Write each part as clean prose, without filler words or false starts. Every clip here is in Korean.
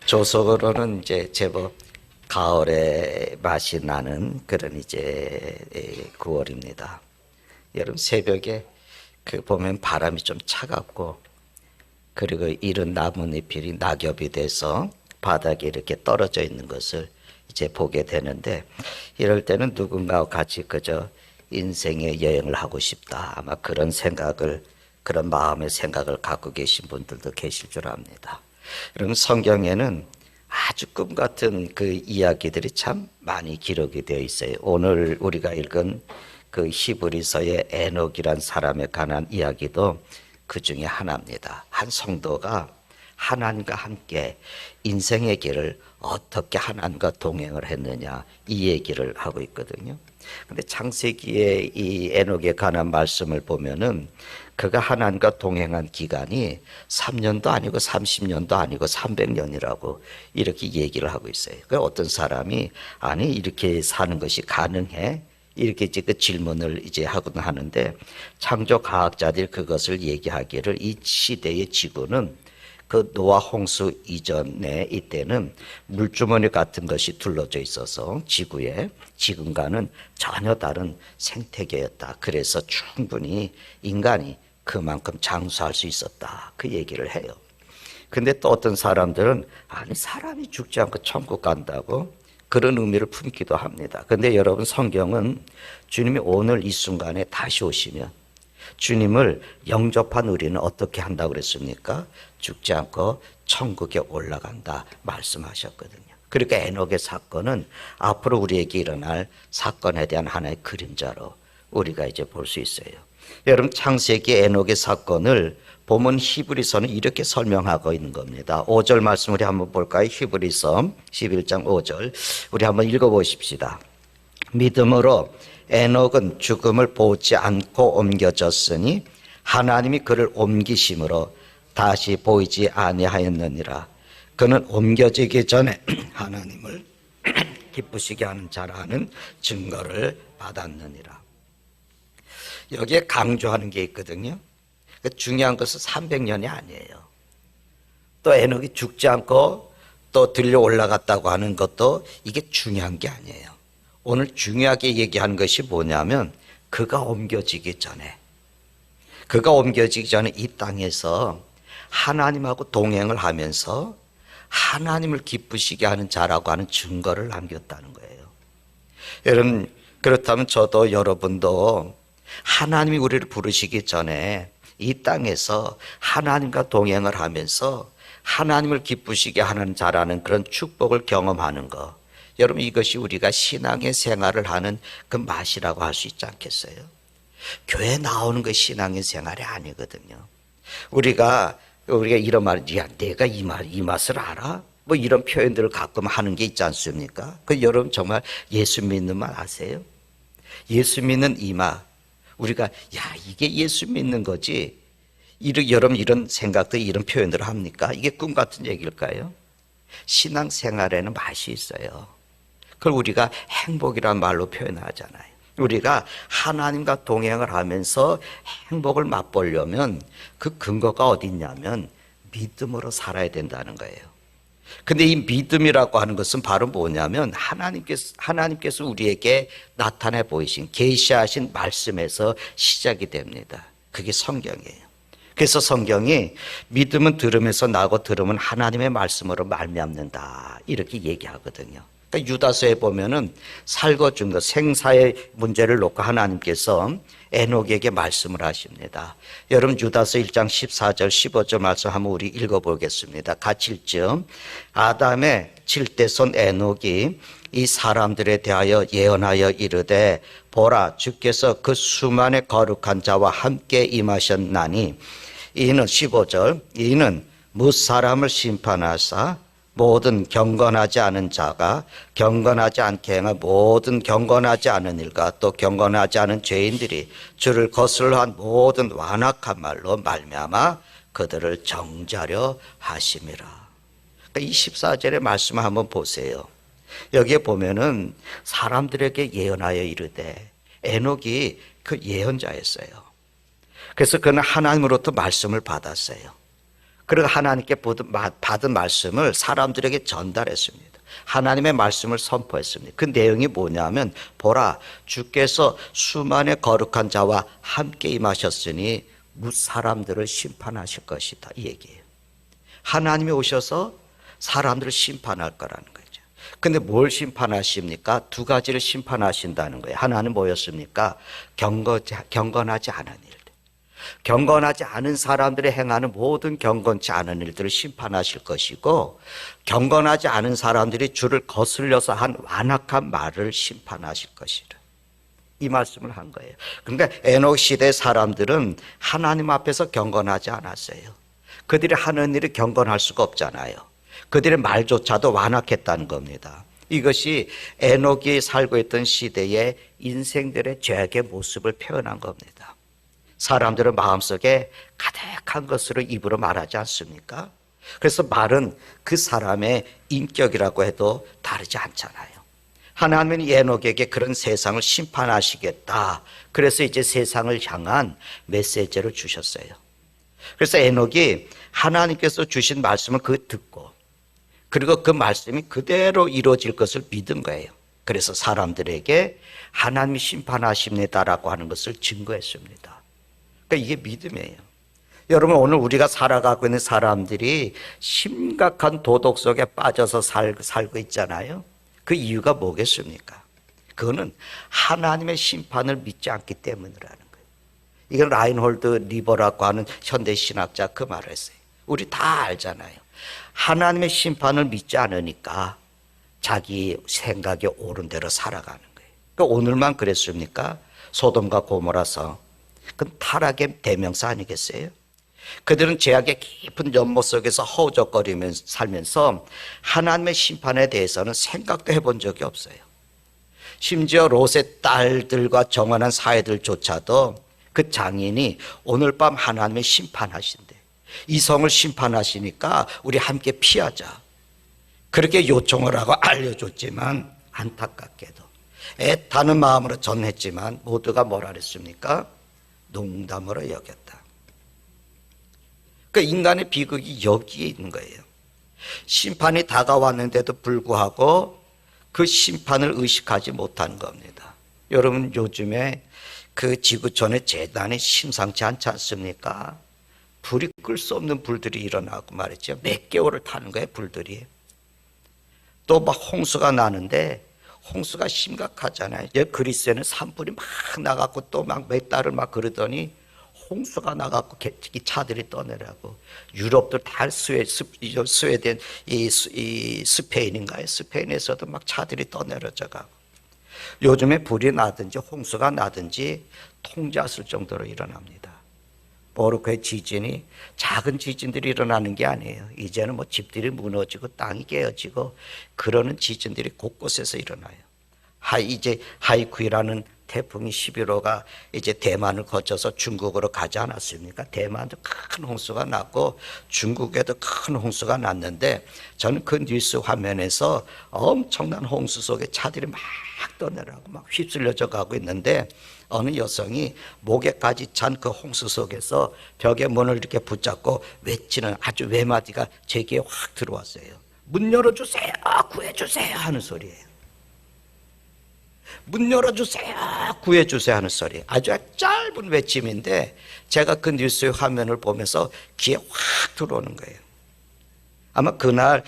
조석으로는 이제 제법 가을의 맛이 나는 그런 이제 9월입니다. 여름 새벽에 그 보면 바람이 좀 차갑고, 그리고 이른 나뭇잎이 낙엽이 돼서 바닥에 이렇게 떨어져 있는 것을 이제 보게 되는데, 이럴 때는 누군가와 같이 그저 인생의 여행을 하고 싶다, 아마 그런 생각을, 그런 마음의 생각을 갖고 계신 분들도 계실 줄 압니다. 그럼 성경에는 아주 꿈 같은 그 이야기들이 참 많이 기록이 되어 있어요. 오늘 우리가 읽은 그 히브리서의 에녹이란 사람에 관한 이야기도 그 중에 하나입니다. 한 성도가 하나님과 함께 인생의 길을 어떻게 하나님과 동행을 했느냐, 이 얘기를 하고 있거든요. 근데 창세기의 이 에녹에 관한 말씀을 보면은 그가 하나님과 동행한 기간이 3년도 아니고 30년도 아니고 300년이라고 이렇게 얘기를 하고 있어요. 그 어떤 사람이 아니 이렇게 사는 것이 가능해? 이렇게 이제 그 질문을 이제 하곤 하는데, 창조 과학자들이 그것을 얘기하기를 이 시대의 지구는 그 노아 홍수 이전에 이때는 물주머니 같은 것이 둘러져 있어서 지구에 지금과는 전혀 다른 생태계였다. 그래서 충분히 인간이 그만큼 장수할 수 있었다, 그 얘기를 해요. 근데 또 어떤 사람들은 아니 사람이 죽지 않고 천국 간다고, 그런 의미를 품기도 합니다. 근데 여러분, 성경은 주님이 오늘 이 순간에 다시 오시면 주님을 영접한 우리는 어떻게 한다고 그랬습니까? 죽지 않고 천국에 올라간다 말씀하셨거든요. 그러니까 에녹의 사건은 앞으로 우리에게 일어날 사건에 대한 하나의 그림자로 우리가 이제 볼 수 있어요. 여러분, 창세기 에녹의 사건을 본문 히브리서는 이렇게 설명하고 있는 겁니다. 5절 말씀 우리 한번 볼까요? 히브리서 11장 5절 우리 한번 읽어보십시다. 믿음으로 에녹은 죽음을 보지 않고 옮겨졌으니 하나님이 그를 옮기심으로 다시 보이지 아니하였느니라. 그는 옮겨지기 전에 하나님을 기쁘시게 하는 자라는 증거를 받았느니라. 여기에 강조하는 게 있거든요. 중요한 것은 300년이 아니에요. 또 에녹이 죽지 않고 또 들려 올라갔다고 하는 것도 이게 중요한 게 아니에요. 오늘 중요하게 얘기하는 것이 뭐냐면 그가 옮겨지기 전에 이 땅에서 하나님하고 동행을 하면서 하나님을 기쁘시게 하는 자라고 하는 증거를 남겼다는 거예요. 여러분, 그렇다면 저도 여러분도 하나님이 우리를 부르시기 전에 이 땅에서 하나님과 동행을 하면서 하나님을 기쁘시게 하는 자라는 그런 축복을 경험하는 것, 여러분, 이것이 우리가 신앙의 생활을 하는 그 맛이라고 할 수 있지 않겠어요? 교회 나오는 것 신앙의 생활이 아니거든요. 우리가 이런 말, 야, 내가 이 맛을 알아? 뭐 이런 표현들을 가끔 하는 게 있지 않습니까? 그 여러분 정말 예수 믿는 말 아세요? 예수 믿는 이 맛, 우리가 야, 이게 예수 믿는 거지. 여러분 이런 생각들, 이런 표현들을 합니까? 이게 꿈 같은 얘기일까요? 신앙 생활에는 맛이 있어요. 그걸 우리가 행복이라는 말로 표현하잖아요. 우리가 하나님과 동행을 하면서 행복을 맛보려면 그 근거가 어디 있냐면 믿음으로 살아야 된다는 거예요. 근데 이 믿음이라고 하는 것은 바로 뭐냐면 하나님께서 우리에게 나타내 보이신, 계시하신 말씀에서 시작이 됩니다. 그게 성경이에요. 그래서 성경이 믿음은 들음에서 나고 들음은 하나님의 말씀으로 말미암는다, 이렇게 얘기하거든요. 그러니까 유다서에 보면은 살고 죽는 생사의 문제를 놓고 하나님께서 에녹에게 말씀을 하십니다. 여러분, 유다서 1장 14절 15절 말씀 한번 우리 읽어보겠습니다. 같이 읽죠. 아담의 칠대손 에녹이 이 사람들에 대하여 예언하여 이르되 보라, 주께서 그 수만의 거룩한 자와 함께 임하셨나니 이는 15절 이는 무사람을 심판하사 모든 경건하지 않은 자가 경건하지 않게 행한 모든 경건하지 않은 일과 또 경건하지 않은 죄인들이 주를 거슬러 한 모든 완악한 말로 말미암아 그들을 정죄하려 하심이라. 그러니까 이 14절의 말씀을 한번 보세요. 여기에 보면은 사람들에게 예언하여 이르되, 에녹이 그 예언자였어요. 그래서 그는 하나님으로부터 말씀을 받았어요. 그리고 하나님께 받은 말씀을 사람들에게 전달했습니다. 하나님의 말씀을 선포했습니다. 그 내용이 뭐냐면 보라 주께서 수만의 거룩한 자와 함께 임하셨으니 무사람들을 심판하실 것이다 이 얘기예요. 하나님이 오셔서 사람들을 심판할 거라는 거죠. 근데 뭘 심판하십니까? 두 가지를 심판하신다는 거예요. 하나는 뭐였습니까? 경건하지 않은 일들. 경건하지 않은 사람들이 행하는 모든 경건치 않은 일들을 심판하실 것이고, 경건하지 않은 사람들이 주를 거슬려서 한 완악한 말을 심판하실 것이라. 이 말씀을 한 거예요. 그러니까 에녹 시대 사람들은 하나님 앞에서 경건하지 않았어요. 그들이 하는 일이 경건할 수가 없잖아요. 그들의 말조차도 완악했다는 겁니다. 이것이 에녹이 살고 있던 시대의 인생들의 죄악의 모습을 표현한 겁니다. 사람들은 마음속에 가득한 것으로 입으로 말하지 않습니까? 그래서 말은 그 사람의 인격이라고 해도 다르지 않잖아요. 하나님은 에녹에게 그런 세상을 심판하시겠다. 그래서 이제 세상을 향한 메시지를 주셨어요. 그래서 에녹이 하나님께서 주신 말씀을 듣고, 그리고 그 말씀이 그대로 이루어질 것을 믿은 거예요. 그래서 사람들에게 하나님이 심판하십니다라고 하는 것을 증거했습니다. 그러니까 이게 믿음이에요. 여러분, 오늘 우리가 살아가고 있는 사람들이 심각한 도덕 속에 빠져서 살고 있잖아요. 그 이유가 뭐겠습니까? 그거는 하나님의 심판을 믿지 않기 때문이라는 거예요. 이건 라인홀드 리버라고 하는 현대신학자 그 말을 했어요. 우리 다 알잖아요. 하나님의 심판을 믿지 않으니까 자기 생각이 옳은 대로 살아가는 거예요. 그러니까 오늘만 그랬습니까? 소돔과 고모라서. 그건 타락의 대명사 아니겠어요? 그들은 죄악의 깊은 연못 속에서 허우적거리면서 살면서 하나님의 심판에 대해서는 생각도 해본 적이 없어요. 심지어 롯의 딸들과 정원한 사회들조차도 그 장인이 오늘 밤 하나님의 심판하신대. 이 성을 심판하시니까 우리 함께 피하자. 그렇게 요청을 하고 알려줬지만 안타깝게도 애타는 마음으로 전했지만 모두가 뭐라 그랬습니까? 농담으로 여겼다. 그 인간의 비극이 여기에 있는 거예요. 심판이 다가왔는데도 불구하고 그 심판을 의식하지 못한 겁니다. 여러분, 요즘에 그 지구촌의 재난이 심상치 않지 않습니까? 불이 끌 수 없는 불들이 일어나고 말이죠. 몇 개월을 타는 거예요, 불들이. 또 막 홍수가 나는데 홍수가 심각하잖아요. 그리스에는 산불이 막 나갖고 또 막 몇 달을 막 그러더니 홍수가 나갖고 차들이 떠내라고. 유럽도 다 스웨덴, 이 스페인인가요? 스페인에서도 막 차들이 떠내려져가고. 요즘에 불이 나든지 홍수가 나든지 통제했을 정도로 일어납니다. 모로코의 지진이 작은 지진들이 일어나는 게 아니에요. 이제는 뭐 집들이 무너지고 땅이 깨어지고 그러는 지진들이 곳곳에서 일어나요. 이제 하이쿠이라는 태풍이 11호가 이제 대만을 거쳐서 중국으로 가지 않았습니까? 대만도 큰 홍수가 났고 중국에도 큰 홍수가 났는데 저는 그 뉴스 화면에서 엄청난 홍수 속에 차들이 막 떠내려가고 막 휩쓸려져 가고 있는데 어느 여성이 목에까지 찬 그 홍수 속에서 벽에 문을 이렇게 붙잡고 외치는 아주 외마디가 제 귀에 확 들어왔어요. 문 열어주세요, 구해주세요 하는 소리예요. 문 열어주세요, 구해주세요 하는 소리. 아주 짧은 외침인데 제가 그 뉴스 화면을 보면서 귀에 확 들어오는 거예요. 아마 그날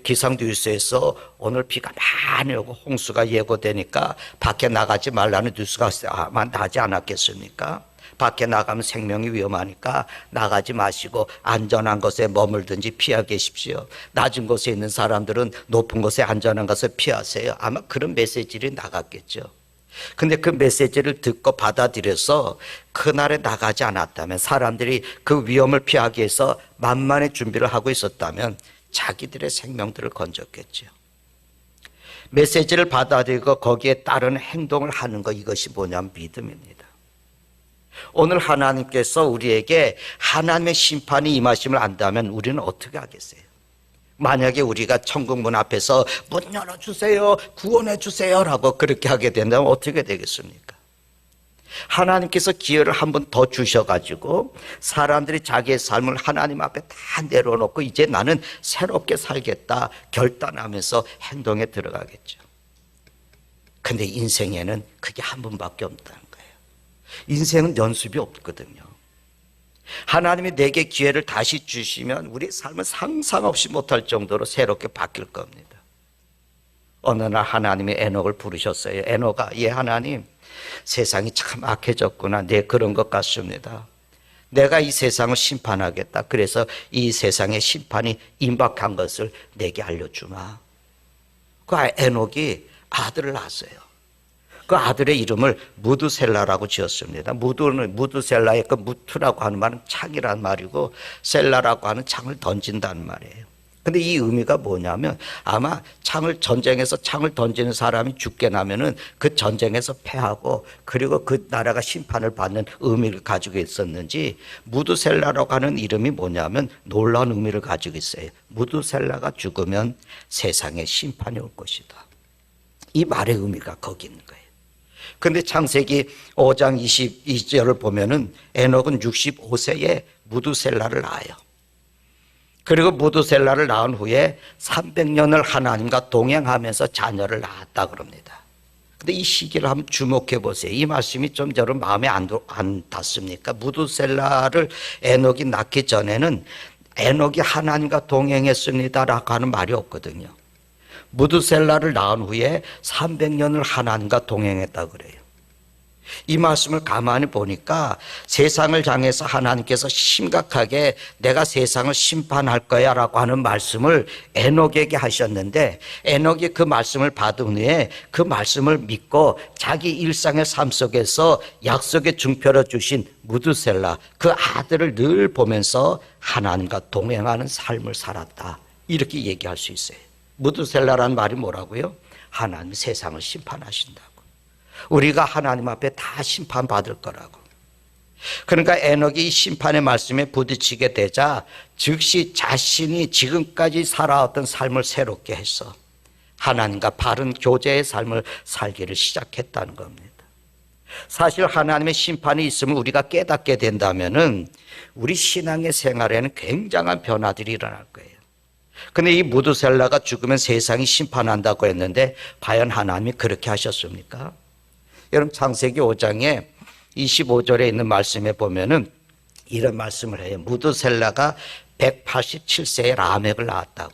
기상 뉴스에서 오늘 비가 많이 오고 홍수가 예고되니까 밖에 나가지 말라는 뉴스가 아마 나지 않았겠습니까? 밖에 나가면 생명이 위험하니까 나가지 마시고 안전한 곳에 머물든지 피하 계십시오. 낮은 곳에 있는 사람들은 높은 곳에 안전한 곳에 피하세요. 아마 그런 메시지를 나갔겠죠. 근데 그 메시지를 듣고 받아들여서 그날에 나가지 않았다면, 사람들이 그 위험을 피하기 위해서 만만의 준비를 하고 있었다면 자기들의 생명들을 건졌겠죠. 메시지를 받아들이고 거기에 따른 행동을 하는 것, 이것이 뭐냐면 믿음입니다. 오늘 하나님께서 우리에게 하나님의 심판이 임하심을 안다면 우리는 어떻게 하겠어요? 만약에 우리가 천국 문 앞에서 문 열어주세요, 구원해 주세요라고 그렇게 하게 된다면 어떻게 되겠습니까? 하나님께서 기회를 한 번 더 주셔가지고 사람들이 자기의 삶을 하나님 앞에 다 내려놓고 이제 나는 새롭게 살겠다 결단하면서 행동에 들어가겠죠. 근데 인생에는 그게 한 번밖에 없다는 거예요. 인생은 연습이 없거든요. 하나님이 내게 기회를 다시 주시면 우리 삶은 상상 없이 못할 정도로 새롭게 바뀔 겁니다. 어느 날 하나님이 에녹을 부르셨어요. 에녹아, 예 하나님, 세상이 참 악해졌구나. 네, 그런 것 같습니다. 내가 이 세상을 심판하겠다. 그래서 이 세상의 심판이 임박한 것을 내게 알려주마. 그 에녹이 아들을 낳았어요. 그 아들의 이름을 무드셀라라고 지었습니다. 무드셀라의 그 무트라고 하는 말은 창이란 말이고 셀라라고 하는 창을 던진다는 말이에요. 근데 이 의미가 뭐냐면 아마 전쟁에서 창을 던지는 사람이 죽게 나면은 그 전쟁에서 패하고 그리고 그 나라가 심판을 받는 의미를 가지고 있었는지 무드셀라라고 하는 이름이 뭐냐면 놀라운 의미를 가지고 있어요. 무드셀라가 죽으면 세상에 심판이 올 것이다. 이 말의 의미가 거기 있는 거예요. 근데 창세기 5장 22절을 보면은 에녹은 65세에 무드셀라를 낳아요. 그리고 무드셀라를 낳은 후에 300년을 하나님과 동행하면서 자녀를 낳았다 그럽니다. 근데 이 시기를 한번 주목해 보세요. 이 말씀이 좀 여러분 마음에 안 닿습니까? 무드셀라를 에녹이 낳기 전에는 에녹이 하나님과 동행했습니다라고 하는 말이 없거든요. 무드셀라를 낳은 후에 300년을 하나님과 동행했다 그래요. 이 말씀을 가만히 보니까 세상을 향해서 하나님께서 심각하게 내가 세상을 심판할 거야 라고 하는 말씀을 에녹에게 하셨는데 에녹이 그 말씀을 받은 후에 그 말씀을 믿고 자기 일상의 삶 속에서 약속의 증표로 주신 무드셀라 그 아들을 늘 보면서 하나님과 동행하는 삶을 살았다. 이렇게 얘기할 수 있어요. 무드셀라라는 말이 뭐라고요? 하나님이 세상을 심판하신다고. 우리가 하나님 앞에 다 심판받을 거라고. 그러니까 에녹이 이 심판의 말씀에 부딪히게 되자 즉시 자신이 지금까지 살아왔던 삶을 새롭게 해서 하나님과 바른 교제의 삶을 살기를 시작했다는 겁니다. 사실 하나님의 심판이 있음을 우리가 깨닫게 된다면은 우리 신앙의 생활에는 굉장한 변화들이 일어날 거예요. 근데 이 무드셀라가 죽으면 세상이 심판한다고 했는데 과연 하나님이 그렇게 하셨습니까? 여러분 창세기 5장에 25절에 있는 말씀에 보면은 이런 말씀을 해요. 무드셀라가 187세에 라멕을 낳았다고.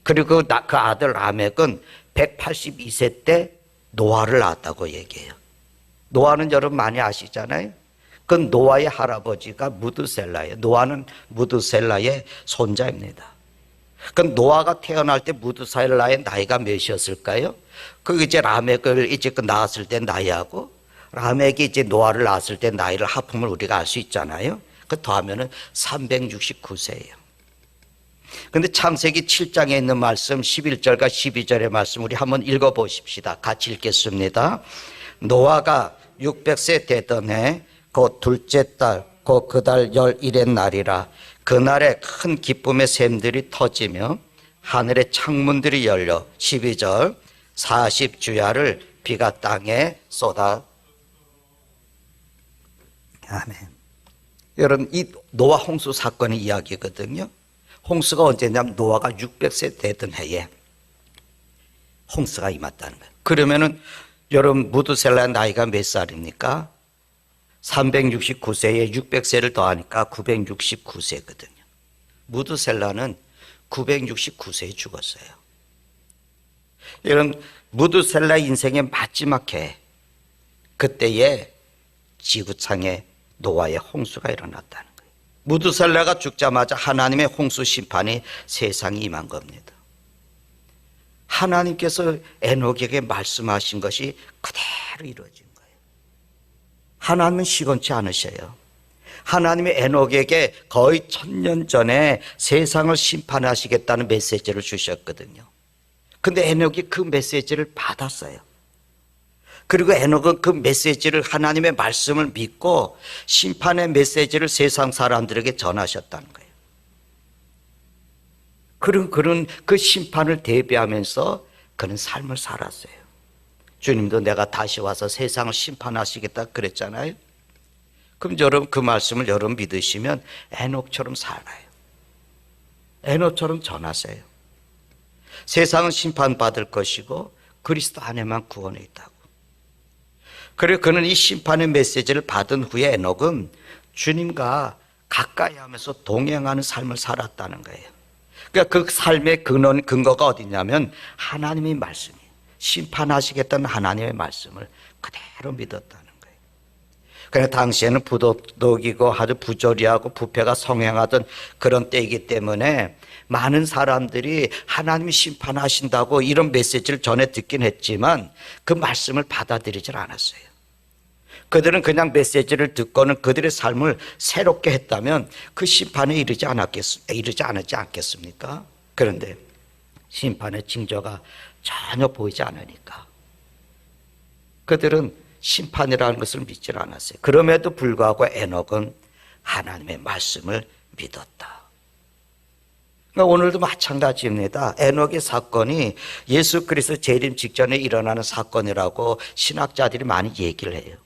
그리고 그 아들 라멕은 182세 때 노아를 낳았다고 얘기해요. 노아는 여러분 많이 아시잖아요. 그 노아의 할아버지가 무드셀라예요. 노아는 무드셀라의 손자입니다. 그 노아가 태어날 때 무드셀라의 나이가 몇이었을까요? 그 이제 라멕을 이제 그 낳았을 때 나이하고 라멕이 이제 노아를 낳았을 때 나이를 합하면 우리가 알 수 있잖아요. 그 더하면은 369세예요. 근데 창세기 7장에 있는 말씀 11절과 12절의 말씀 우리 한번 읽어 보십시다. 같이 읽겠습니다. 노아가 600세 되던 해 곧 둘째 달 곧 그 달 11의 날이라 그날에 큰 기쁨의 샘들이 터지며 하늘의 창문들이 열려 12절 40주야를 비가 땅에 쏟아. 아멘. 여러분 이 노아 홍수 사건의 이야기거든요. 홍수가 언제냐면 노아가 600세 되던 해에 홍수가 임했다는 거예요. 그러면은 여러분 무드셀라의 나이가 몇 살입니까? 369세에 600세를 더하니까 969세거든요. 무드셀라는 969세에 죽었어요. 여러분 무드셀라 인생의 마지막 해 그때에 지구상에 노아의 홍수가 일어났다는 거예요. 무드셀라가 죽자마자 하나님의 홍수 심판이 세상에 임한 겁니다. 하나님께서 에녹에게 말씀하신 것이 그대로 이루어진 거예요. 하나님은 시건치 않으셔요. 하나님이 에녹에게 거의 1000년 전에 세상을 심판하시겠다는 메시지를 주셨거든요. 근데 에녹이 그 메시지를 받았어요. 그리고 에녹은 그 메시지를 하나님의 말씀을 믿고 심판의 메시지를 세상 사람들에게 전하셨다는 거예요. 그런 그 심판을 대비하면서 그는 삶을 살았어요. 주님도 내가 다시 와서 세상을 심판하시겠다 그랬잖아요. 그럼 여러분 그 말씀을 여러분 믿으시면 에녹처럼 살아요. 에녹처럼 전하세요. 세상은 심판받을 것이고 그리스도 안에만 구원이 있다고. 그리고 그는 이 심판의 메시지를 받은 후에 에녹은 주님과 가까이 하면서 동행하는 삶을 살았다는 거예요. 그러니까 그 삶의 근거가 어디냐면 하나님의 말씀이에요. 심판하시겠다는 하나님의 말씀을 그대로 믿었다는 거예요. 그러나 당시에는 부도덕이고 아주 부조리하고 부패가 성행하던 그런 때이기 때문에 많은 사람들이 하나님이 심판하신다고 이런 메시지를 전해 듣긴 했지만 그 말씀을 받아들이질 않았어요. 그들은 그냥 메시지를 듣고는 그들의 삶을 새롭게 했다면 그 심판에 이르지 않았지 않겠습니까? 그런데 심판의 징조가 전혀 보이지 않으니까 그들은 심판이라는 것을 믿질 않았어요. 그럼에도 불구하고 에녹은 하나님의 말씀을 믿었다. 그러니까 오늘도 마찬가지입니다. 에녹의 사건이 예수 그리스도 재림 직전에 일어나는 사건이라고 신학자들이 많이 얘기를 해요.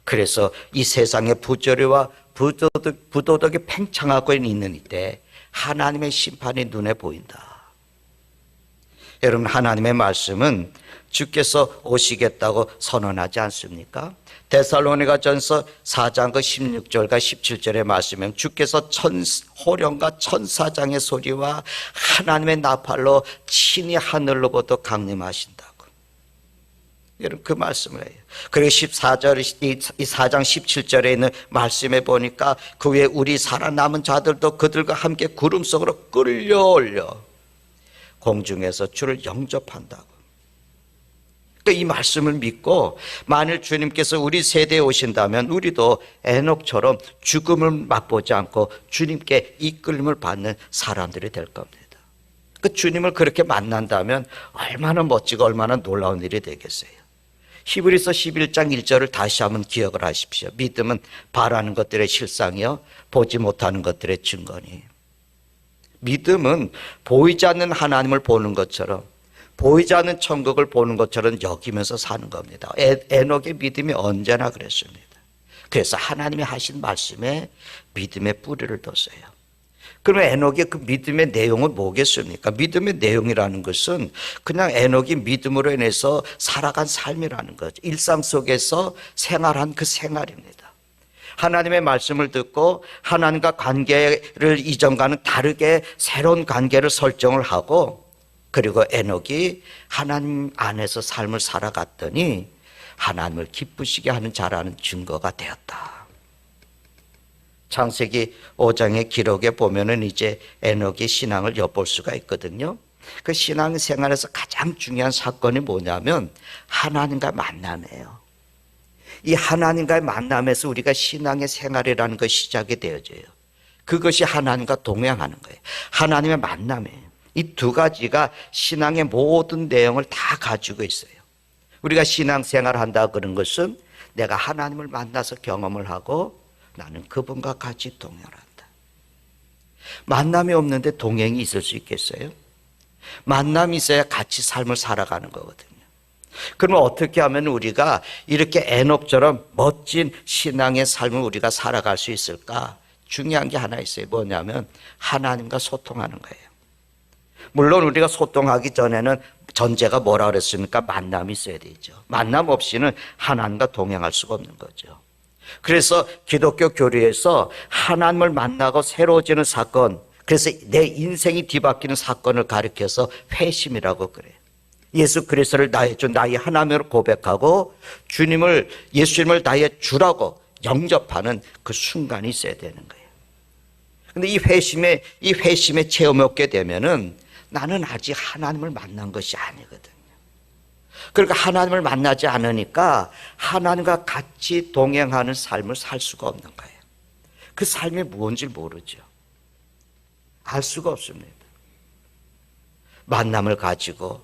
그래서 이 세상의 부조리와 부도덕이 팽창하고 있는 이때 하나님의 심판이 눈에 보인다. 여러분, 하나님의 말씀은 주께서 오시겠다고 선언하지 않습니까? 데살로니가전서 4장 그 16절과 17절의 말씀은 주께서 호령과 천사장의 소리와 하나님의 나팔로 친히 하늘로부터 강림하신다고. 여러분, 그 말씀을 해요. 그리고 14절, 이 4장 17절에 있는 말씀에 보니까 그 위에 우리 살아남은 자들도 그들과 함께 구름 속으로 끌려올려 공중에서 주를 영접한다고. 그러니까 이 말씀을 믿고 만일 주님께서 우리 세대에 오신다면 우리도 에녹처럼 죽음을 맛보지 않고 주님께 이끌림을 받는 사람들이 될 겁니다. 그 주님을 그렇게 만난다면 얼마나 멋지고 얼마나 놀라운 일이 되겠어요. 히브리서 11장 1절을 다시 한번 기억을 하십시오. 믿음은 바라는 것들의 실상이요 보지 못하는 것들의 증거니. 믿음은 보이지 않는 하나님을 보는 것처럼, 보이지 않는 천국을 보는 것처럼 여기면서 사는 겁니다. 에녹의 믿음이 언제나 그랬습니다. 그래서 하나님이 하신 말씀에 믿음의 뿌리를 뒀어요. 그러면 에녹의 그 믿음의 내용은 뭐겠습니까? 믿음의 내용이라는 것은 그냥 에녹이 믿음으로 인해서 살아간 삶이라는 거죠. 일상 속에서 생활한 그 생활입니다. 하나님의 말씀을 듣고 하나님과 관계를 이전과는 다르게 새로운 관계를 설정을 하고, 그리고 에녹이 하나님 안에서 삶을 살아갔더니 하나님을 기쁘시게 하는 자라는 증거가 되었다. 창세기 5장의 기록에 보면은 이제 에녹의 신앙을 엿볼 수가 있거든요. 그 신앙생활에서 가장 중요한 사건이 뭐냐면 하나님과 만남이에요. 이 하나님과의 만남에서 우리가 신앙의 생활이라는 것이 시작이 되어져요. 그것이 하나님과 동행하는 거예요. 하나님의 만남이에요. 이 두 가지가 신앙의 모든 내용을 다 가지고 있어요. 우리가 신앙생활을 한다 그런 것은 내가 하나님을 만나서 경험을 하고 나는 그분과 같이 동행을 한다. 만남이 없는데 동행이 있을 수 있겠어요? 만남이 있어야 같이 삶을 살아가는 거거든요. 그러면 어떻게 하면 우리가 이렇게 에녹처럼 멋진 신앙의 삶을 우리가 살아갈 수 있을까? 중요한 게 하나 있어요. 뭐냐면 하나님과 소통하는 거예요. 물론 우리가 소통하기 전에는 전제가 뭐라 그랬습니까? 만남이 있어야 되죠. 만남 없이는 하나님과 동행할 수가 없는 거죠. 그래서 기독교 교리에서 하나님을 만나고 새로워지는 사건, 그래서 내 인생이 뒤바뀌는 사건을 가리켜서 회심이라고 그래요. 예수 그리스도를 나의 주, 나의 하나님으로 고백하고 예수님을 나의 주라고 영접하는 그 순간이 있어야 되는 거예요. 그런데 이 회심의 체험이 없게 되면은 나는 아직 하나님을 만난 것이 아니거든요. 그러니까 하나님을 만나지 않으니까 하나님과 같이 동행하는 삶을 살 수가 없는 거예요. 그 삶이 뭔지 모르죠. 알 수가 없습니다. 만남을 가지고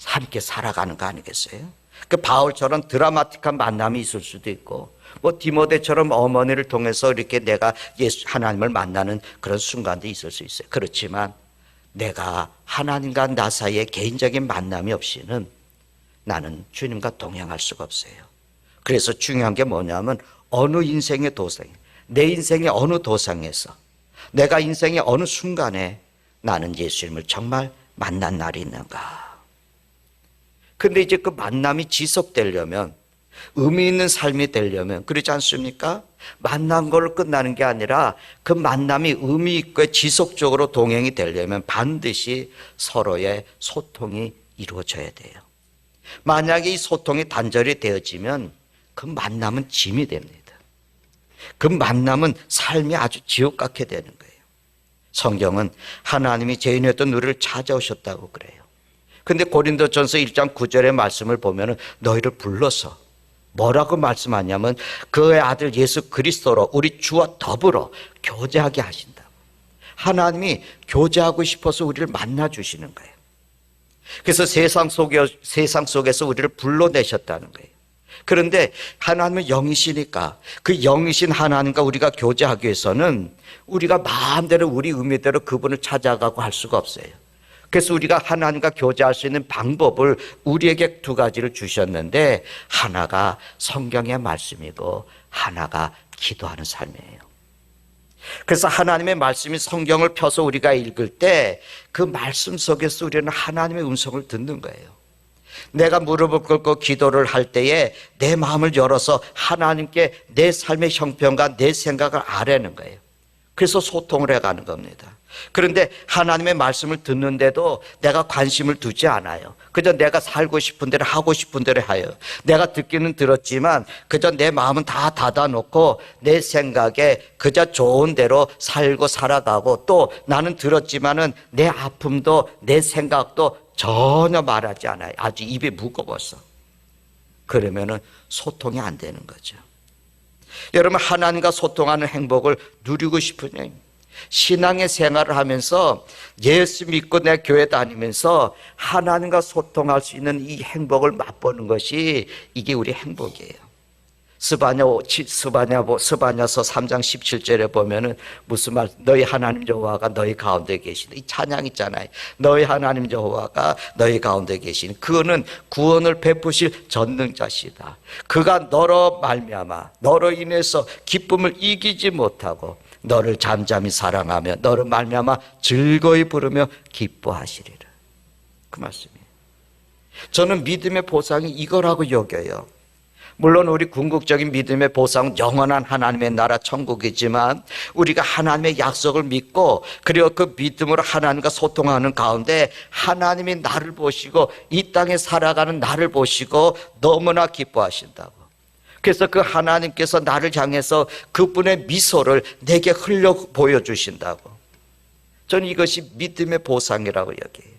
함께 살아가는 거 아니겠어요? 그 바울처럼 드라마틱한 만남이 있을 수도 있고, 뭐 디모데처럼 어머니를 통해서 이렇게 내가 하나님을 만나는 그런 순간도 있을 수 있어요. 그렇지만 내가 하나님과 나 사이에 개인적인 만남이 없이는 나는 주님과 동행할 수가 없어요. 그래서 중요한 게 뭐냐면 어느 인생의 도상, 내 인생의 어느 도상에서 내가 인생의 어느 순간에 나는 예수님을 정말 만난 날이 있는가. 근데 이제 그 만남이 지속되려면, 의미 있는 삶이 되려면, 그렇지 않습니까? 만난 걸로 끝나는 게 아니라 그 만남이 의미 있고 지속적으로 동행이 되려면 반드시 서로의 소통이 이루어져야 돼요. 만약에 이 소통이 단절이 되어지면 그 만남은 짐이 됩니다. 그 만남은 삶이 아주 지옥 같게 되는 거예요. 성경은 하나님이 죄인이었던 우리를 찾아오셨다고 그래요. 근데 고린도전서 1장 9절의 말씀을 보면 너희를 불러서 뭐라고 말씀하냐면 그의 아들 예수 그리스도로 우리 주와 더불어 교제하게 하신다고. 하나님이 교제하고 싶어서 우리를 만나 주시는 거예요. 그래서 세상 속에서 우리를 불러내셨다는 거예요. 그런데 하나님은 영이시니까 그 영이신 하나님과 우리가 교제하기 위해서는 우리가 마음대로 우리 의미대로 그분을 찾아가고 할 수가 없어요. 그래서 우리가 하나님과 교제할 수 있는 방법을 우리에게 두 가지를 주셨는데 하나가 성경의 말씀이고 하나가 기도하는 삶이에요. 그래서 하나님의 말씀이 성경을 펴서 우리가 읽을 때 그 말씀 속에서 우리는 하나님의 음성을 듣는 거예요. 내가 무릎을 꿇고 기도를 할 때에 내 마음을 열어서 하나님께 내 삶의 형편과 내 생각을 아뢰는 거예요. 그래서 소통을 해가는 겁니다. 그런데 하나님의 말씀을 듣는데도 내가 관심을 두지 않아요. 그저 내가 살고 싶은 대로 하고 싶은 대로 해요. 내가 듣기는 들었지만 그저 내 마음은 다 닫아놓고 내 생각에 그저 좋은 대로 살고 살아가고, 또 나는 들었지만은 내 아픔도 내 생각도 전혀 말하지 않아요. 아주 입이 무거워서. 그러면은 소통이 안 되는 거죠. 여러분, 하나님과 소통하는 행복을 누리고 싶으냐? 신앙의 생활을 하면서 예수 믿고 내 교회 다니면서 하나님과 소통할 수 있는 이 행복을 맛보는 것이 이게 우리 행복이에요. 스바냐서 3장 17절에 보면은 무슨 말, 너희 하나님 여호와가 너희 가운데 계시다. 이 찬양 있잖아요. 너희 하나님 여호와가 너희 가운데 계시니 그거는 구원을 베푸실 전능자시다. 그가 너로 말미암아 너로 인해서 기쁨을 이기지 못하고 너를 잠잠히 사랑하며 너를 말미암아 즐거이 부르며 기뻐하시리라. 그 말씀이에요. 저는 믿음의 보상이 이거라고 여겨요. 물론 우리 궁극적인 믿음의 보상은 영원한 하나님의 나라 천국이지만 우리가 하나님의 약속을 믿고 그리고 그 믿음으로 하나님과 소통하는 가운데 하나님이 나를 보시고 이 땅에 살아가는 나를 보시고 너무나 기뻐하신다고. 그래서 그 하나님께서 나를 향해서 그분의 미소를 내게 흘려 보여주신다고. 저는 이것이 믿음의 보상이라고 여겨요.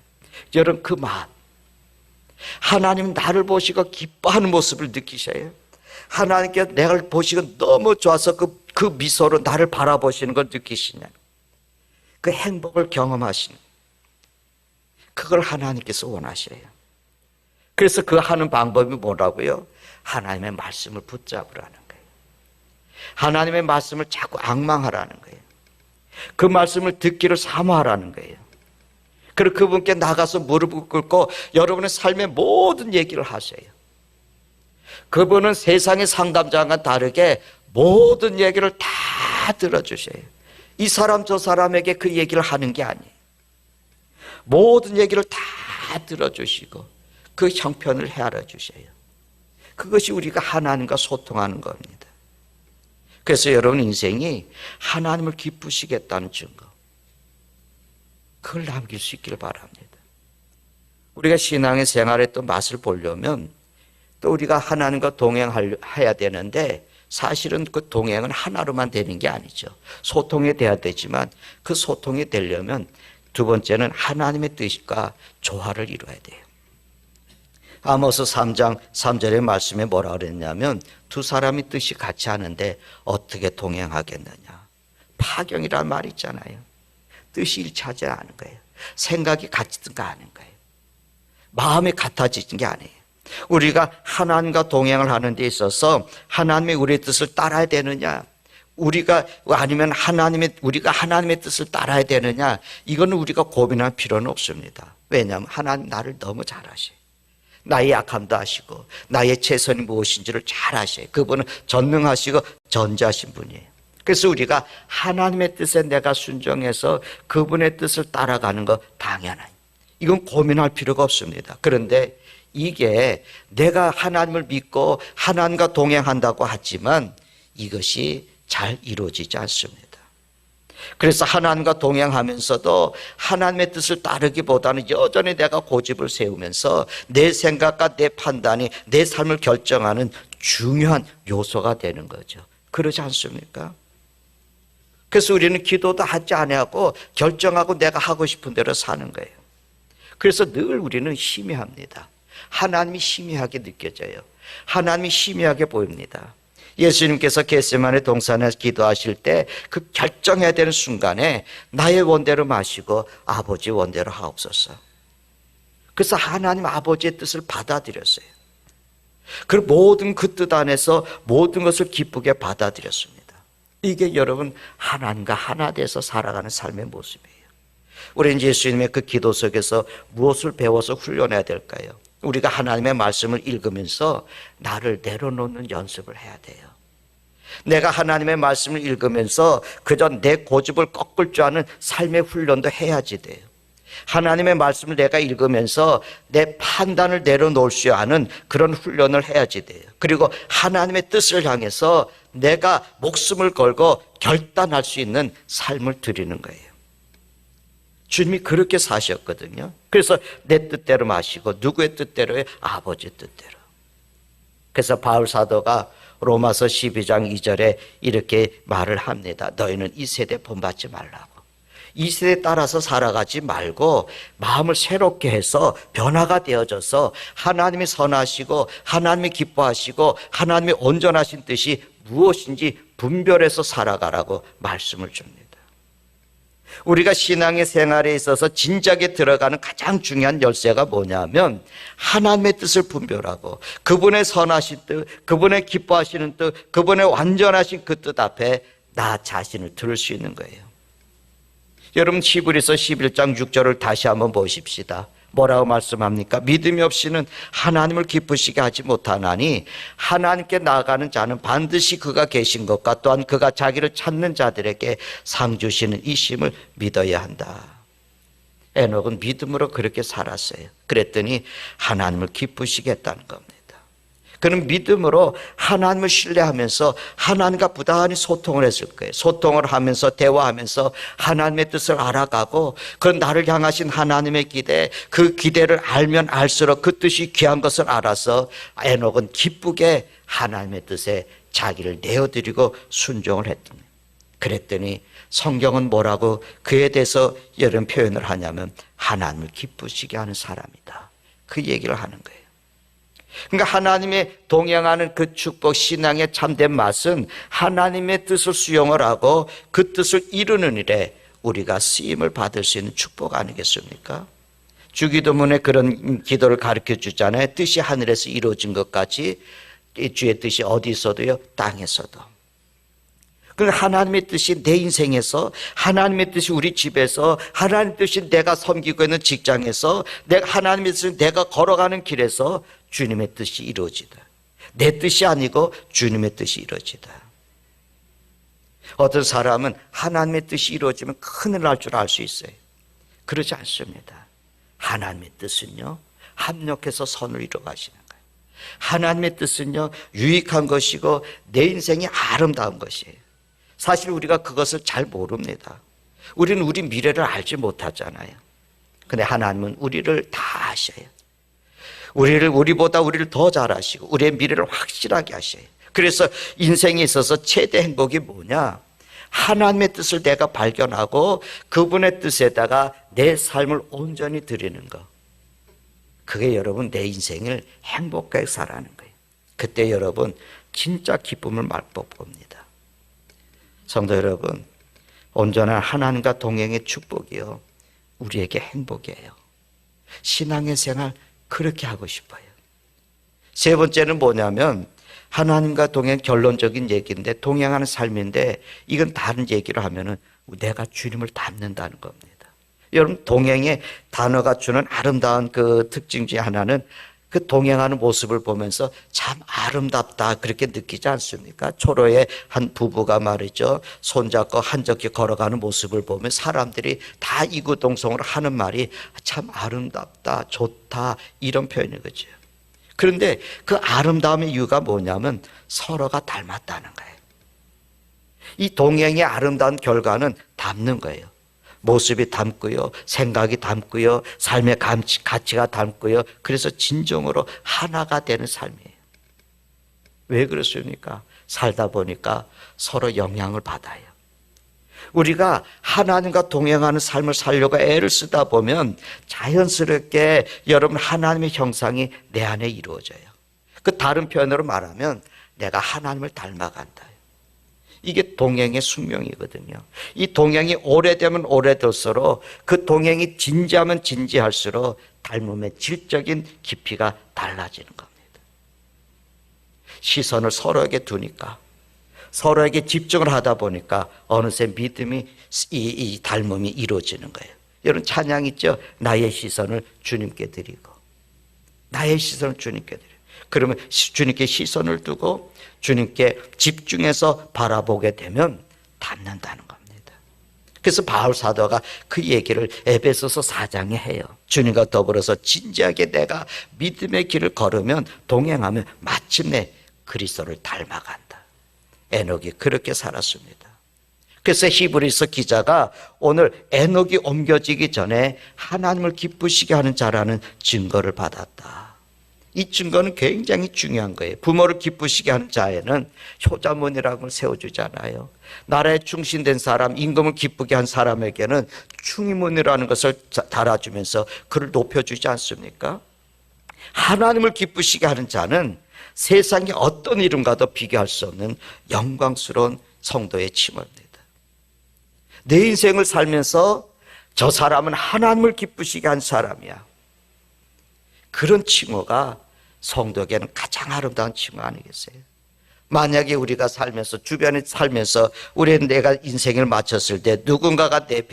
여러분, 그 마음, 하나님 나를 보시고 기뻐하는 모습을 느끼셔요. 하나님께 내가 보시고 너무 좋아서 그 미소로 나를 바라보시는 걸 느끼시냐. 그 행복을 경험하시는, 그걸 하나님께서 원하셔요. 그래서 그 하는 방법이 뭐라고요? 하나님의 말씀을 붙잡으라는 거예요. 하나님의 말씀을 자꾸 앙망하라는 거예요. 그 말씀을 듣기를 사모하라는 거예요. 그리고 그분께 나가서 무릎을 꿇고 여러분의 삶의 모든 얘기를 하세요. 그분은 세상의 상담자와 다르게 모든 얘기를 다 들어주셔요. 이 사람 저 사람에게 그 얘기를 하는 게 아니에요. 모든 얘기를 다 들어주시고 그 형편을 헤아려 주셔요. 그것이 우리가 하나님과 소통하는 겁니다. 그래서 여러분 인생이 하나님을 기쁘시겠다는 증거, 그걸 남길 수 있기를 바랍니다. 우리가 신앙의 생활에 또 맛을 보려면 또 우리가 하나님과 동행해야 되는데 사실은 그 동행은 하나로만 되는 게 아니죠. 소통이 돼야 되지만 그 소통이 되려면 두 번째는 하나님의 뜻과 조화를 이루어야 돼요. 아모스 3장 3절의 말씀에 뭐라 그랬냐면 두 사람이 뜻이 같이 하는데 어떻게 동행하겠느냐. 파경이라는 말이 있잖아요. 뜻이 일치하지 않은 거예요. 생각이 같지가 않은 거예요. 마음이 같아지는 게 아니에요. 우리가 하나님과 동행을 하는 데 있어서 하나님이 우리의 뜻을 따라야 되느냐, 우리가 하나님의 뜻을 따라야 되느냐, 이거는 우리가 고민할 필요는 없습니다. 왜냐하면 하나님 나를 너무 잘 아셔요. 나의 약함도 아시고 나의 최선이 무엇인지를 잘 아셔요. 그분은 전능하시고 전지하신 분이에요. 그래서 우리가 하나님의 뜻에 내가 순종해서 그분의 뜻을 따라가는 거 당연해요. 이건 고민할 필요가 없습니다. 그런데 이게 내가 하나님을 믿고 하나님과 동행한다고 하지만 이것이 잘 이루어지지 않습니다. 그래서 하나님과 동행하면서도 하나님의 뜻을 따르기보다는 여전히 내가 고집을 세우면서 내 생각과 내 판단이 내 삶을 결정하는 중요한 요소가 되는 거죠. 그러지 않습니까? 그래서 우리는 기도도 하지 않고 결정하고 내가 하고 싶은 대로 사는 거예요. 그래서 늘 우리는 희미합니다. 하나님이 희미하게 느껴져요. 하나님이 희미하게 보입니다. 예수님께서 겟세마네 동산에서 기도하실 때 그 결정해야 되는 순간에 나의 원대로 마시고 아버지 원대로 하옵소서. 그래서 하나님 아버지의 뜻을 받아들였어요. 그리고 모든 그 뜻 안에서 모든 것을 기쁘게 받아들였습니다. 이게 여러분 하나님과 하나 돼서 살아가는 삶의 모습이에요. 우리는 예수님의 그 기도 속에서 무엇을 배워서 훈련해야 될까요? 우리가 하나님의 말씀을 읽으면서 나를 내려놓는 연습을 해야 돼요. 내가 하나님의 말씀을 읽으면서 그저 내 고집을 꺾을 줄 아는 삶의 훈련도 해야지 돼요. 하나님의 말씀을 내가 읽으면서 내 판단을 내려놓을 수 있는 그런 훈련을 해야지 돼요. 그리고 하나님의 뜻을 향해서 내가 목숨을 걸고 결단할 수 있는 삶을 드리는 거예요. 주님이 그렇게 사셨거든요. 그래서 내 뜻대로 마시고 누구의 뜻대로요? 아버지 뜻대로. 그래서 바울 사도가 로마서 12장 2절에 이렇게 말을 합니다. 너희는 이 세대 본받지 말라고. 이 세대에 따라서 살아가지 말고 마음을 새롭게 해서 변화가 되어져서 하나님이 선하시고 하나님이 기뻐하시고 하나님이 온전하신 뜻이 무엇인지 분별해서 살아가라고 말씀을 줍니다. 우리가 신앙의 생활에 있어서 진작에 들어가는 가장 중요한 열쇠가 뭐냐면 하나님의 뜻을 분별하고 그분의 선하신 뜻, 그분의 기뻐하시는 뜻, 그분의 완전하신 그 뜻 앞에 나 자신을 들을 수 있는 거예요. 여러분 히브리서 11장 6절을 다시 한번 보십시다. 뭐라고 말씀합니까? 믿음이 없이는 하나님을 기쁘시게 하지 못하나니 하나님께 나아가는 자는 반드시 그가 계신 것과 또한 그가 자기를 찾는 자들에게 상 주시는 이심을 믿어야 한다. 에녹은 믿음으로 그렇게 살았어요. 그랬더니 하나님을 기쁘시게 했다는 겁니다. 그는 믿음으로 하나님을 신뢰하면서 하나님과 부단히 소통을 했을 거예요. 소통을 하면서 대화하면서 하나님의 뜻을 알아가고 그 나를 향하신 하나님의 기대, 그 기대를 알면 알수록 그 뜻이 귀한 것을 알아서 에녹은 기쁘게 하나님의 뜻에 자기를 내어드리고 순종을 했더니 그랬더니 성경은 뭐라고 그에 대해서 이런 표현을 하냐면 하나님을 기쁘시게 하는 사람이다. 그 얘기를 하는 거예요. 그러니까 하나님의 동행하는 그 축복 신앙의 참된 맛은 하나님의 뜻을 수용을 하고 그 뜻을 이루는 일에 우리가 쓰임을 받을 수 있는 축복 아니겠습니까? 주기도문에 그런 기도를 가르쳐 주잖아요. 뜻이 하늘에서 이루어진 것 같이 주의 뜻이 어디 있어도요, 땅에서도. 그러니까 하나님의 뜻이 내 인생에서, 하나님의 뜻이 우리 집에서, 하나님의 뜻이 내가 섬기고 있는 직장에서, 하나님의 뜻이 내가 걸어가는 길에서 주님의 뜻이 이루어지다. 내 뜻이 아니고 주님의 뜻이 이루어지다. 어떤 사람은 하나님의 뜻이 이루어지면 큰일 날 줄 알 수 있어요. 그러지 않습니다. 하나님의 뜻은요, 합력해서 선을 이루어 가시는 거예요. 하나님의 뜻은요, 유익한 것이고 내 인생이 아름다운 것이에요. 사실 우리가 그것을 잘 모릅니다. 우리는 우리 미래를 알지 못하잖아요. 근데 하나님은 우리를 다 아셔요. 우리보다 우리를 더 잘 아시고 우리의 미래를 확실하게 하셔요. 그래서 인생에 있어서 최대 행복이 뭐냐? 하나님의 뜻을 내가 발견하고 그분의 뜻에다가 내 삶을 온전히 드리는 것. 그게 여러분 내 인생을 행복하게 살아가는 거예요. 그때 여러분 진짜 기쁨을 맛봅니다. 성도 여러분, 온전한 하나님과 동행의 축복이요, 우리에게 행복이에요. 신앙의 생활 그렇게 하고 싶어요. 세 번째는 뭐냐면 하나님과 동행, 결론적인 얘기인데 동행하는 삶인데 이건 다른 얘기를 하면은 내가 주님을 닮는다는 겁니다. 여러분 동행의 단어가 주는 아름다운 그 특징 중에 하나는 그 동행하는 모습을 보면서 참 아름답다 그렇게 느끼지 않습니까? 초로의 한 부부가 말이죠, 손잡고 한적히 걸어가는 모습을 보면 사람들이 다 이구동성으로 하는 말이 참 아름답다, 좋다 이런 표현인 거죠. 그런데 그 아름다움의 이유가 뭐냐면 서로가 닮았다는 거예요. 이 동행의 아름다운 결과는 닮는 거예요. 모습이 닮고요, 생각이 닮고요, 삶의 가치가 닮고요. 그래서 진정으로 하나가 되는 삶이에요. 왜 그렇습니까? 살다 보니까 서로 영향을 받아요. 우리가 하나님과 동행하는 삶을 살려고 애를 쓰다 보면 자연스럽게 여러분 하나님의 형상이 내 안에 이루어져요. 그 다른 표현으로 말하면 내가 하나님을 닮아간다. 이게 동행의 숙명이거든요. 이 동행이 오래되면 오래될수록 그 동행이 진지하면 진지할수록 닮음의 질적인 깊이가 달라지는 겁니다. 시선을 서로에게 두니까, 서로에게 집중을 하다 보니까 어느새 믿음이 이 닮음이 이루어지는 거예요. 여러분 찬양 있죠? 나의 시선을 주님께 드리고, 나의 시선을 주님께 드리고. 그러면 주님께 시선을 두고 주님께 집중해서 바라보게 되면 닮는다는 겁니다. 그래서 바울 사도가 그 얘기를 에베소서 4장에 해요. 주님과 더불어서 진지하게 내가 믿음의 길을 걸으면 동행하면 마침내 그리스도를 닮아간다. 에녹이 그렇게 살았습니다. 그래서 히브리서 기자가 오늘 에녹이 옮겨지기 전에 하나님을 기쁘시게 하는 자라는 증거를 받았다. 이 증거는 굉장히 중요한 거예요. 부모를 기쁘시게 하는 자에는 효자문이라는 걸 세워주잖아요. 나라에 충신된 사람, 임금을 기쁘게 한 사람에게는 충의문이라는 것을 달아주면서 그를 높여주지 않습니까? 하나님을 기쁘시게 하는 자는 세상의 어떤 이름과도 비교할 수 없는 영광스러운 성도의 칭호입니다. 내 인생을 살면서 저 사람은 하나님을 기쁘시게 한 사람이야. 그런 칭호가 성도에게는 가장 아름다운 칭호 아니겠어요? 만약에 우리가 살면서, 주변에 살면서 우리는 내가 인생을 마쳤을 때 누군가가 내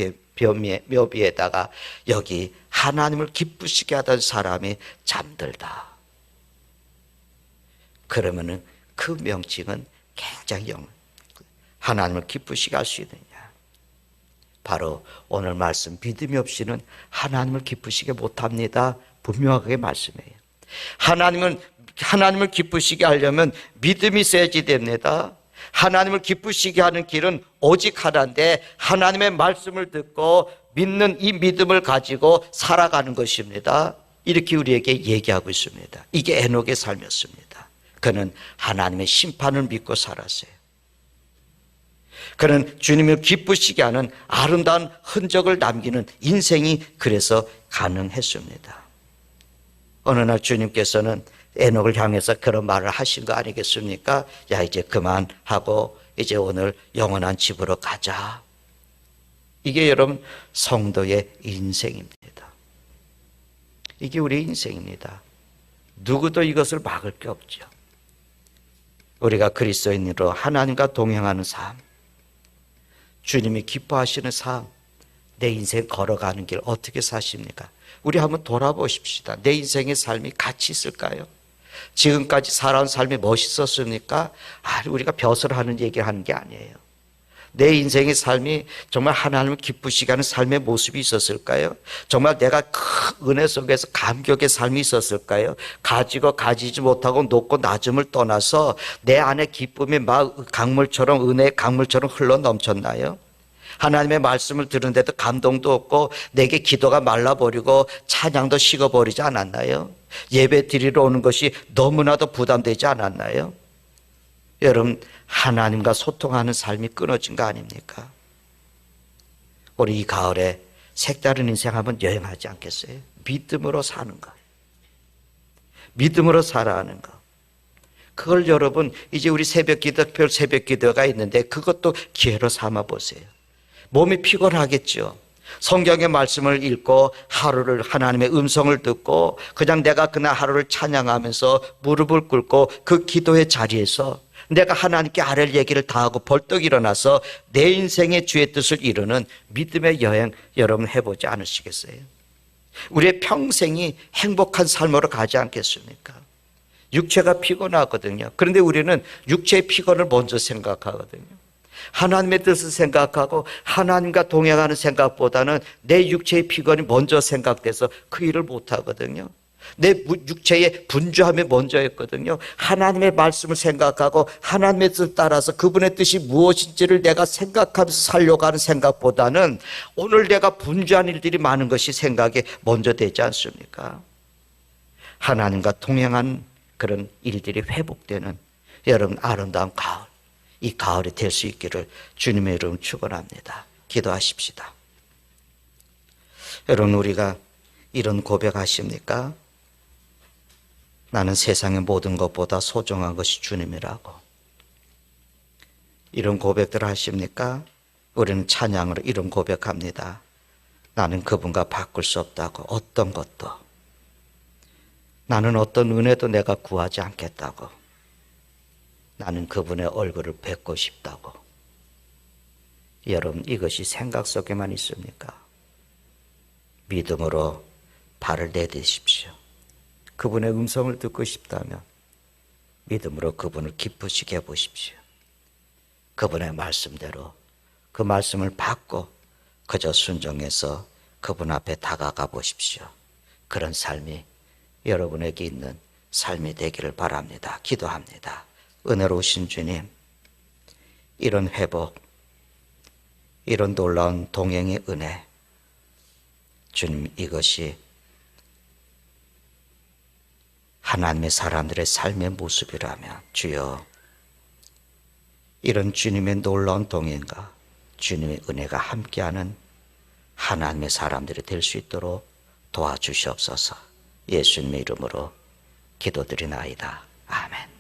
묘비에다가 여기 하나님을 기쁘시게 하던 사람이 잠들다. 그러면은 그 명칭은 굉장히 하나님을 기쁘시게 할 수 있느냐. 바로 오늘 말씀 믿음이 없이는 하나님을 기쁘시게 못합니다. 분명하게 말씀해요. 하나님을 기쁘시게 하려면 믿음이 있어야지 됩니다. 하나님을 기쁘시게 하는 길은 오직 하나인데 하나님의 말씀을 듣고 믿는 이 믿음을 가지고 살아가는 것입니다. 이렇게 우리에게 얘기하고 있습니다. 이게 에녹의 삶이었습니다. 그는 하나님의 심판을 믿고 살았어요. 그는 주님을 기쁘시게 하는 아름다운 흔적을 남기는 인생이 그래서 가능했습니다. 어느 날 주님께서는 에녹을 향해서 그런 말을 하신 거 아니겠습니까? 야, 이제 그만하고 이제 오늘 영원한 집으로 가자. 이게 여러분 성도의 인생입니다. 이게 우리의 인생입니다. 누구도 이것을 막을 게 없죠. 우리가 그리스도인으로 하나님과 동행하는 삶, 주님이 기뻐하시는 삶, 내 인생 걸어가는 길 어떻게 사십니까? 우리 한번 돌아보십시다. 내 인생의 삶이 가치 있을까요? 지금까지 살아온 삶이 멋있었습니까? 우리가 벼슬 하는 얘기를 하는 게 아니에요. 내 인생의 삶이 정말 하나님을 기쁘시게 하는 삶의 모습이 있었을까요? 정말 내가 큰 은혜 속에서 감격의 삶이 있었을까요? 가지고 가지지 못하고 높고 낮음을 떠나서 내 안에 기쁨이 막 강물처럼, 은혜의 강물처럼 흘러 넘쳤나요? 하나님의 말씀을 들은데도 감동도 없고 내게 기도가 말라버리고 찬양도 식어버리지 않았나요? 예배 드리러 오는 것이 너무나도 부담되지 않았나요? 여러분, 하나님과 소통하는 삶이 끊어진 거 아닙니까? 우리 이 가을에 색다른 인생 한번 여행하지 않겠어요? 믿음으로 사는 거, 믿음으로 살아가는 거. 그걸 여러분 이제 우리 새벽 기도, 별 새벽 기도가 있는데 그것도 기회로 삼아 보세요. 몸이 피곤하겠죠. 성경의 말씀을 읽고 하루를 하나님의 음성을 듣고 그냥 내가 그날 하루를 찬양하면서 무릎을 꿇고 그 기도의 자리에서 내가 하나님께 아랠 얘기를 다 하고 벌떡 일어나서 내 인생의 주의 뜻을 이루는 믿음의 여행 여러분 해보지 않으시겠어요? 우리의 평생이 행복한 삶으로 가지 않겠습니까? 육체가 피곤하거든요. 그런데 우리는 육체의 피곤을 먼저 생각하거든요. 하나님의 뜻을 생각하고 하나님과 동행하는 생각보다는 내 육체의 피곤이 먼저 생각돼서 그 일을 못하거든요. 내 육체의 분주함이 먼저였거든요. 하나님의 말씀을 생각하고 하나님의 뜻을 따라서 그분의 뜻이 무엇인지를 내가 생각하면서 살려고 하는 생각보다는 오늘 내가 분주한 일들이 많은 것이 생각이 먼저 되지 않습니까? 하나님과 동행한 그런 일들이 회복되는 여러분 아름다운 가을, 이 가을이 될 수 있기를 주님의 이름 축원합니다. 기도하십시다. 여러분, 우리가 이런 고백하십니까? 나는 세상의 모든 것보다 소중한 것이 주님이라고. 이런 고백들 하십니까? 우리는 찬양으로 이런 고백합니다. 나는 그분과 바꿀 수 없다고. 어떤 것도. 나는 어떤 은혜도 내가 구하지 않겠다고. 나는 그분의 얼굴을 뵙고 싶다고. 여러분, 이것이 생각 속에만 있습니까? 믿음으로 발을 내딛으십시오. 그분의 음성을 듣고 싶다면 믿음으로 그분을 기쁘시게 해보십시오. 그분의 말씀대로 그 말씀을 받고 그저 순종해서 그분 앞에 다가가 보십시오. 그런 삶이 여러분에게 있는 삶이 되기를 바랍니다. 기도합니다. 은혜로우신 주님, 이런 회복, 이런 놀라운 동행의 은혜, 주님, 이것이 하나님의 사람들의 삶의 모습이라면 주여, 이런 주님의 놀라운 동행과 주님의 은혜가 함께하는 하나님의 사람들이 될 수 있도록 도와주시옵소서. 예수님의 이름으로 기도드리나이다. 아멘.